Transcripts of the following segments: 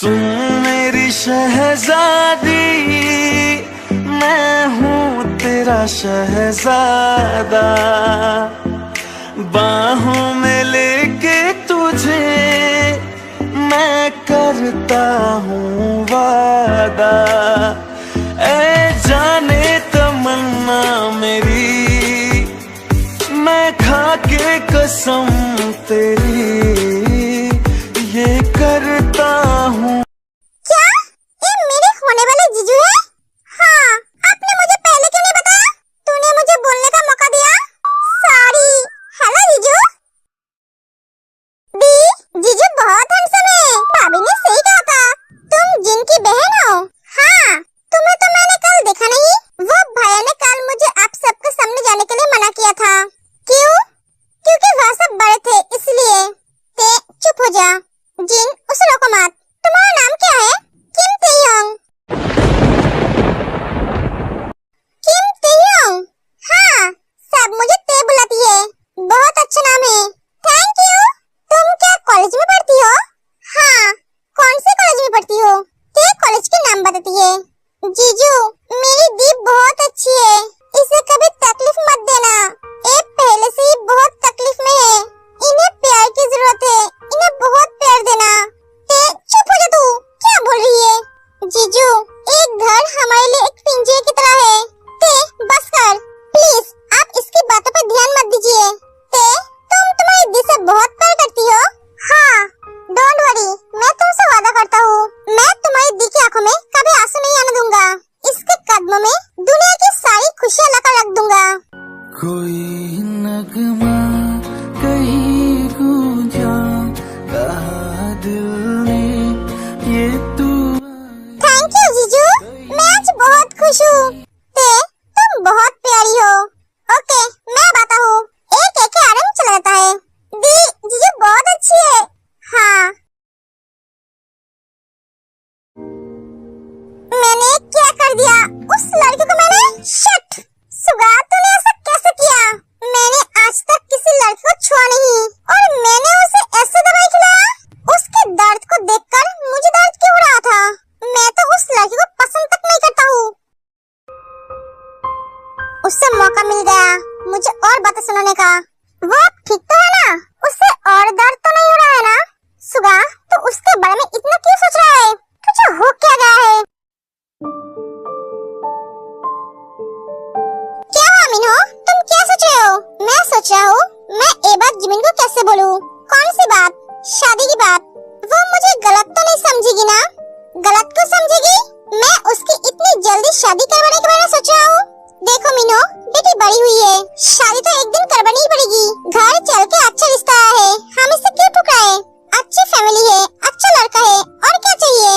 सुन मेरी शहजादी, मैं हूँ तेरा शहजादा, बाहों में लेके तुझे मैं करता हूँ वादा। ऐ जाने तमन्ना मेरी, मैं खा के कसम तेरी ये करता हूँ। क्या ये मेरे होने वाले जीजू है? हाँ, आपने मुझे पहले क्यों नहीं बताया? तूने मुझे बोलने का मौका दिया। सॉरी। हेलो जीजू। दी, जीजू बहुत हैंडसम है। भाभी ने सही कहा था, तुम जिन की बहन हो। हाँ, तुम्हें तो मैंने कल देखा नहीं। वो भैया ने कल मुझे आप सबके सामने जाने के लिए मना किया था। क्यों? क्योंकि वहाँ सब बड़े थे इसलिए। ते चुप हो जा। जिन, उसे रोको मत। तुम्हारा नाम क्या है? किम तेयोंग। किम तेयोंग? हाँ, सब मुझे ते बुलाती है। बहुत अच्छा नाम है। Thank you. तुम क्या कॉलेज में पढ़ती हो? हाँ, कौन से कॉलेज में पढ़ती हो? ते कॉलेज के नाम बताती है। जीजू, मेरी दी बहुत अच्छी है, इसे कभी तकलीफ मत देना। ये पहले से ही बहुत तकलीफ में है, इन्हें प्यार की जरूरत है, इन्हें बहुत प्यार देना। ते चुप हो जा, तू क्या बोल रही है? जीजू, एक घर हमारे लिए एक पिंजरे की तरह है। ते बस कर प्लीज, आप इसकी बातों पर ध्यान मत दीजिए। ते तुम तुम्हारी दी से बहुत प्यार करती हो। हाँ, डोंट वरी, मैं तुमसे वादा करता हूँ, मैं तुम्हारी दी की आंखों में कभी आंसू नहीं आने दूंगा। इसके कदमों में दुनिया की सारी खुशियाँ लाकर रख दूंगा। कोई नगमा कहीं गूंजा, कहा दिल ने ये तू। थैंक यू जीजू, मैं आज बहुत खुश हूँ। ते तुम बहुत प्यारी हो। ओके, मैं बताता हूँ, एक एक आराम चला जाता है। दी, जीजू बहुत अच्छी है। हाँ, मैंने क्या कर दिया? उस लड़की को मैंने शट। सुगा, तूने ऐसा कैसे किया? मैंने आज तक किसी लड़की को छुआ नहीं और मैंने उसे ऐसे दवाई खिलाया। उसके दर्द को देखकर मुझे दर्द क्यों हो रहा था? मैं तो उस लड़की को पसंद तक नहीं करता हूँ। उससे मौका मिल गया मुझे और बातें सुनाने का। वो ठीक तो है ना? उससे और दर्द तो नहीं हो रहा है ना? सुगा, तो उसके बारे में इतना क्यों सोच रहा है? तुझे हो क्या गया है? क्या हुआ मीनू? तुम क्या सोच रहे हो? मैं सोच रहा हूँ मैं ये बात जिमिन को कैसे बोलूँ। कौन सी बात? शादी की बात। वो मुझे गलत तो नहीं समझेगी ना? गलत क्यों समझेगी? मैं उसकी इतनी जल्दी शादी करवाने के बारे में सोच रहा हूँ। देखो मीनू, बेटी बड़ी हुई है, शादी तो एक दिन करवानी ही पड़ेगी। घर चल के अच्छा रिश्ता आया है, हम इसे क्यों ठुकराएं? अच्छी फैमिली है, अच्छा लड़का है, और क्या चाहिए?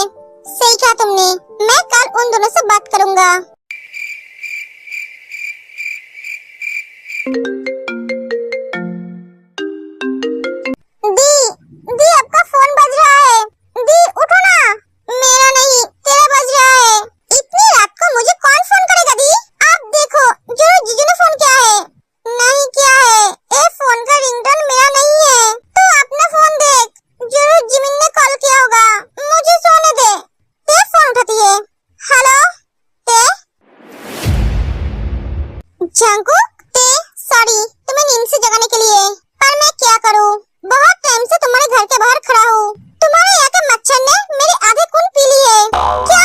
सही कहा तुमने, मैं कल उन दोनों से बात करूँगा। दी, दी आपका फोन बज रहा है। दी उठो ना। मेरा नहीं, तेरा बज रहा है। इतनी रात को मुझे कौन फोन करेगा? दी आप देखो, जरूर जीजू ने फोन किया है। नहीं किया है, ये फोन का रिंगटोन मेरा नहीं है। तू अपना फोन देख, जरूर जिमिन ने कॉल किया होगा। मुझे सोने दे। ते फोन उठाती है। हेलो ते? जंकुक? ते सॉरी तुम्हें नींद से जगाने के लिए, पर मैं क्या करूँ, बहुत टाइम से तुम्हारे घर के बाहर खड़ा हूँ। तुम्हारे यहाँ के मच्छर ने मेरी आधी खून पी ली है। क्या?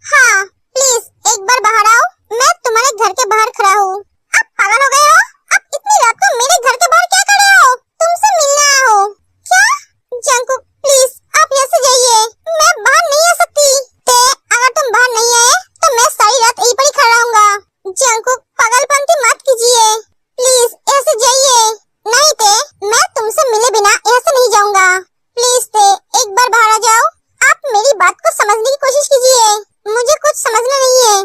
हाँ, प्लीज एक बार बाहर आओ, मैं तुम्हारे घर के बाहर खड़ा हूँ। आप पागल हो गए हो? आप इतनी रात को मेरे घर के बाहर क्या कर रहे हो? तुमसे मिलने आया हो। क्या? जंकुक प्लीज आप यहाँ से जाइए, मैं बाहर नहीं आ सकती। ते अगर तुम बाहर नहीं आए तो मैं सारी रात यहीं पर ही खड़ा रहूंगा। जंकुक पागलपंती मत कीजिए, प्लीज ऐसे जाइए। नहीं ते, मैं तुमसे मिले बिना यहाँ से नहीं जाऊंगा। प्लीज ते एक बार बाहर आ जाओ। आप मेरी बात को समझने की कोशिश कीजिए, मुझे कुछ समझना नहीं है।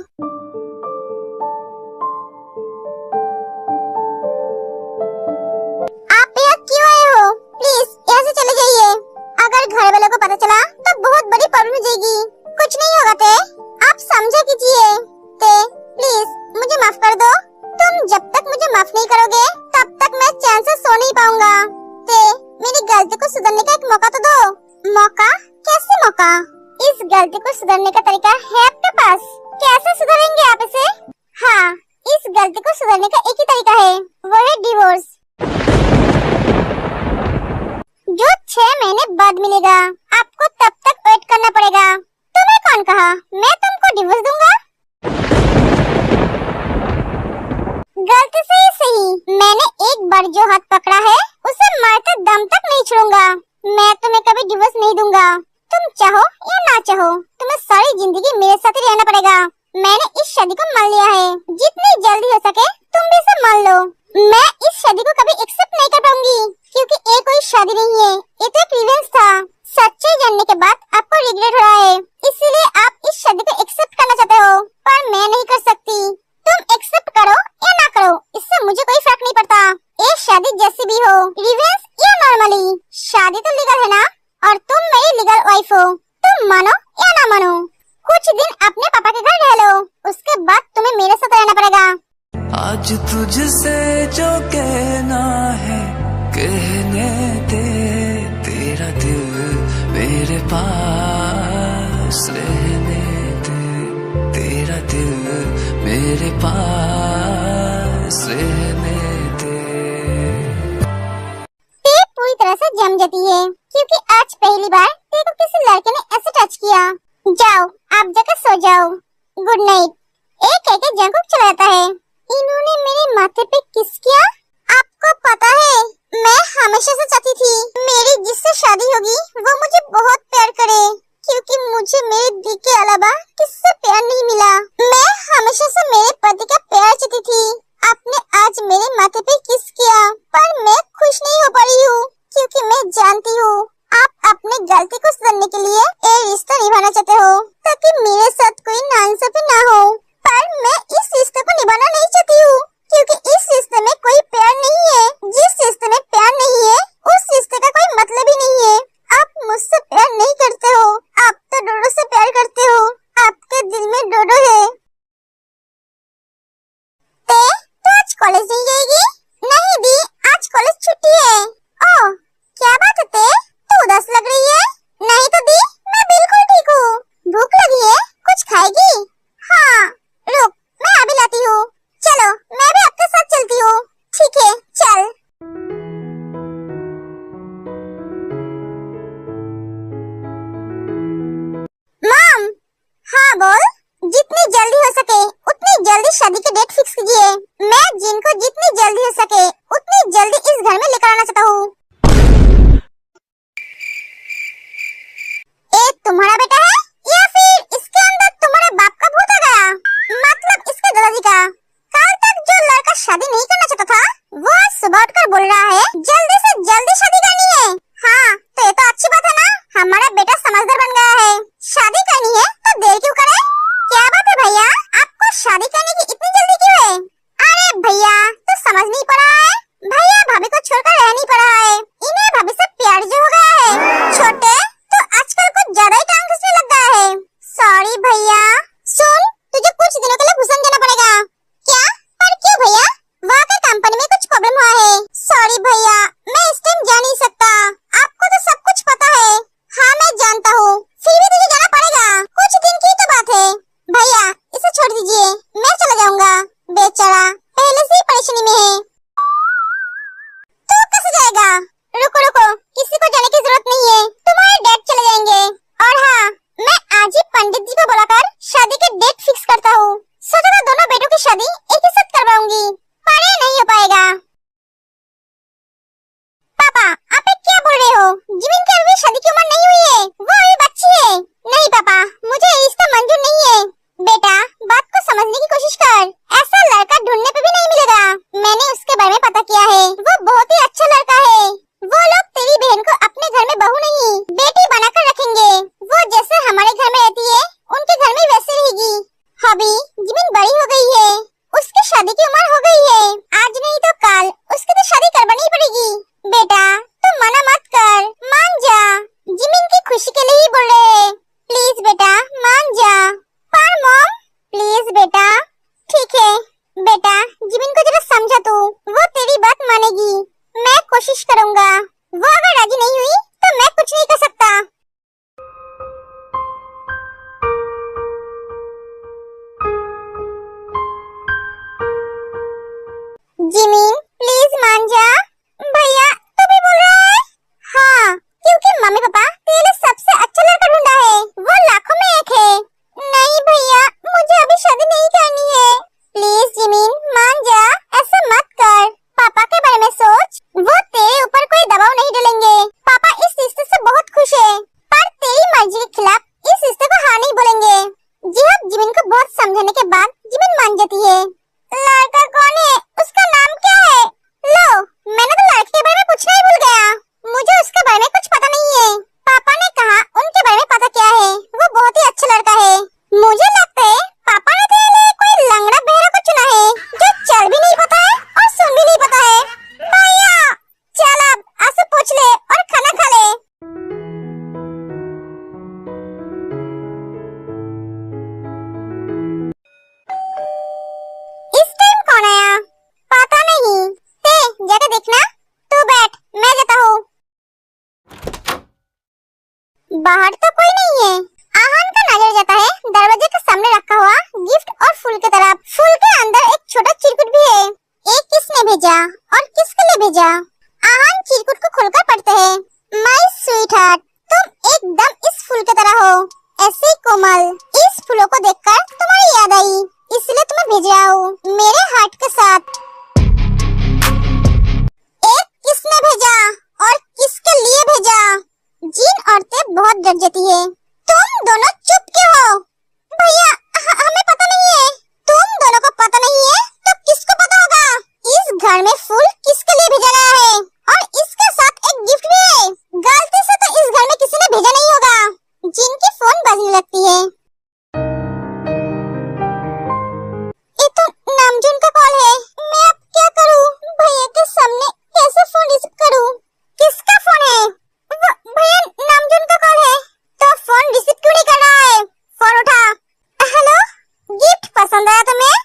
आप यहाँ क्यों आए हो? प्लीज यहाँ से चले जाइए। अगर घर वालों को पता चला तो बहुत बड़ी प्रॉब्लम हो जाएगी। कुछ नहीं होगा ते, आप समझा कीजिए। ते प्लीज मुझे माफ कर दो। तुम जब तक मुझे माफ नहीं करोगे तब तक मैं चैन से सो नहीं पाऊंगा। ते मेरी गलती को सुधरने का एक मौका तो दो। मौका? कैसे मौका? इस गलती को सुधारने का तरीका है आपके पास? कैसे सुधारेंगे आप इसे? हाँ, इस गलती को सुधारने का एक ही तरीका है, वो है डिवोर्स, जो 6 महीने बाद मिलेगा। आपको तब तक वेट करना पड़ेगा। तुम्हें कौन कहा मैं तुमको डिवोर्स दूंगा? गलती से ही सही, मैंने एक बार जो हाथ पकड़ा है उसे मारते दम तक नहीं छोड़ूंगा। मैं तुम्हें कभी डिवोर्स नहीं दूंगा। तुम चाहो या ना चाहो, तुम्हें सारी जिंदगी मेरे साथ ही रहना पड़ेगा। मैंने इस शादी को मान लिया है। जितनी जल्दी हो सके तुम भी इसे मान लो। मैं इस शादी को कभी एक्सेप्ट नहीं कर पाऊंगी, क्योंकि ये कोई शादी नहीं है, ये तो एक रिवेंज था। सच्चाई जानने के बाद आपको रिग्रेट हो रहा है, इसीलिए आप इस शादी को एक्सेप्ट करना चाहते हो, पर मैं नहीं कर सकती। तुम एक्सेप्ट करो या ना करो, इससे मुझे कोई फर्क नहीं पड़ता। ये शादी जैसी भी हो, रिवेंज या नॉर्मली, शादी तो लीगल है ना, और तुम मेरी लीगल वाइफ हो। तुम मानो या ना मानो, कुछ दिन अपने पापा के घर रह लो, उसके बाद तुम्हें मेरे साथ रहना पड़ेगा। आज तुझसे जो कहना है कहने दे, तेरा दिल मेरे पास रहने दे, तेरा दिल मेरे पास रहने दे। टेप पूरी तरह से जम जाती है, क्योंकि आज पहली बार तेरे को किसी लड़के ने ऐसे टच किया। जाओ, आप जाकर सो जाओ, गुड नाइट। एक कह के जंकुक चला जाता है। इन्होंने मेरे माथे पे किस किया? आपको पता है, मैं हमेशा से चाहती थी मेरी जिससे शादी होगी वो मुझे बहुत प्यार करे, क्योंकि मुझे मेरे दिल के अलावा किससे प्यार नहीं मिला। मैं हमेशा से मेरे पति का प्यार चाहती थी। आपने आज मेरे माथे पे किस किया, पर मैं खुश नहीं हो पा रही हूँ, क्योंकि मैं जानती हूँ आप अपने गलती को सुधारने के लिए ये रिश्ता निभाना चाहते हो, ताकि मेरे साथ कोई नाइंसाफी ना हो। पर मैं इस रिश्ते को निभाना नहीं चाहती हूँ, क्योंकि इस रिश्ते में कोई प्यार नहीं है। जिस रिश्ते में प्यार नहीं है, उस रिश्ते का कोई मतलब ही नहीं है। आप मुझसे प्यार नहीं करते हो, आप तो डोडो से प्यार करते हो। आपके दिल में डोडो है। तो आज कॉलेज नहीं जाएगी? नहीं दी, आज कॉलेज छुट्टी है। ओह, क्या बात है, तो उदास लग रही है। नहीं तो दी, मैं बिल्कुल ठीक हूँ। भूख लगी है, कुछ खाएगी? हाँ, रुक, मैं अभी लाती हूँ। चलो, मैं भी आपके साथ चलती हूँ। ठीक है, चल। बाहर तो कोई नहीं है। आहान का नजर जाता है दरवाजे के सामने रखा हुआ गिफ्ट और फूल की तरफ। फूल के अंदर एक छोटा चिरकुट भी है। ये किसने भेजा और किसके लिए भेजा? आहान चिरकुट को खोलकर पढ़ते हैं। माय स्वीट हार्ट, तुम एकदम इस फूल की तरह हो, ऐसे कोमल। इस फूलों को देखकर तुम्हारी याद आई, इसलिए तुम्हें भेज रहा हूँ मेरे हार्ट के साथ। एक किसने भेजा और किसके लिए भेजा? जिन औरतें बहुत डर जाती है। तुम दोनों चुप क्यों हो? भैया हमें पता नहीं है। तुम दोनों को पता नहीं है तो किसको पता होगा? इस घर में फूल किसके लिए भेजा गया है और इसके साथ एक गिफ्ट भी है। गलती से तो इस घर में किसी ने भेजा नहीं होगा। जिनकी फोन बजने लगती है। ये तो नामजून का कॉल है। मैं अब क्या करूं? भैया के सामने कैसे फोन रिसीव करूं? किसका फोन है? भैया नामजून का कॉल है। तो फोन रिसीव क्यों नहीं कर रहा है? फोन उठा। हेलो, गिफ्ट पसंद आया तुम्हें?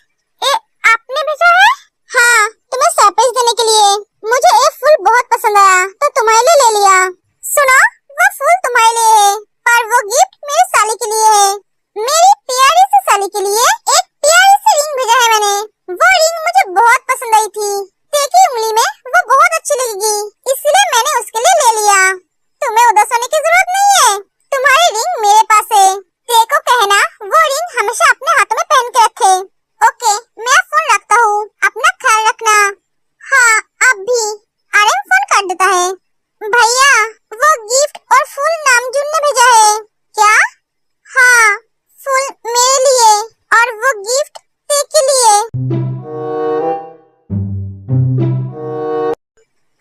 आपने भेजा है? हाँ, तुम्हें सरप्राइज देने के लिए। मुझे ये फूल बहुत पसंद आया तो तुम्हारे लिए ले लिया। सुनो, वो फूल तुम्हारे लिए है पर वो गिफ्ट मेरी साली के लिए है। मेरी प्यारी सी साली के लिए एक प्यारी सी रिंग भेजा है मैंने। वो रिंग मुझे बहुत पसंद आई थी। देखी उंगली में वो बहुत अच्छी लगेगी, इसलिए मैंने उसके लिए ले लिया। तुम्हें उदास होने की जरूरत नहीं है, तुम्हारी रिंग मेरे पास है। देखो कहना वो रिंग हमेशा अपने हाथों में पहन के रखे। ओके, मैं फोन रखता हूँ, अपना ख्याल रखना। हाँ, अब भी आर्यन फोन कर देता है। भैया, वो गिफ्ट और फूल नामजून ने भेजा है। क्या? हाँ, फूल मेरे लिए और वो गिफ्ट तेरे लिए।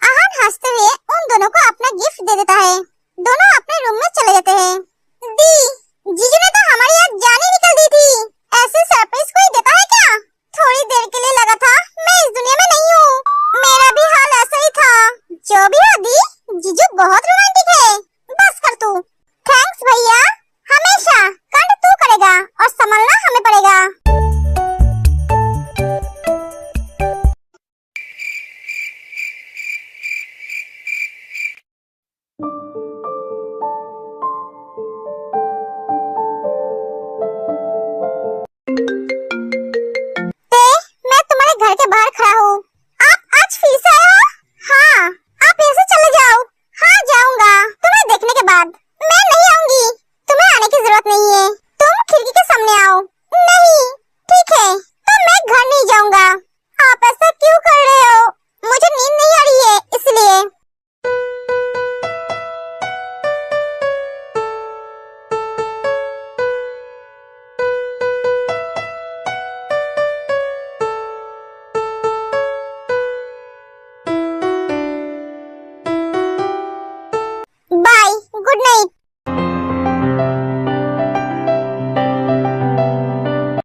आहान हंसते हुए उन दोनों को अपना गिफ्ट दे देता है। दोनों अपने रूम में चले जाते हैं। दी, जीजू ने तो हमारी आज जान ही निकल दी थी। ऐसे सरप्राइज कोई देता है क्या? थोड़ी देर के लिए लगा था मैं इस दुनिया में नहीं हूँ। मेरा भी हाल ऐसा ही था। जो भी हो दी, जीजू बहुत रोमांटिक है। बस कर तू। थैंक्स भैया, हमेशा कंट तू करेगा और संभालना हमें पड़ेगा।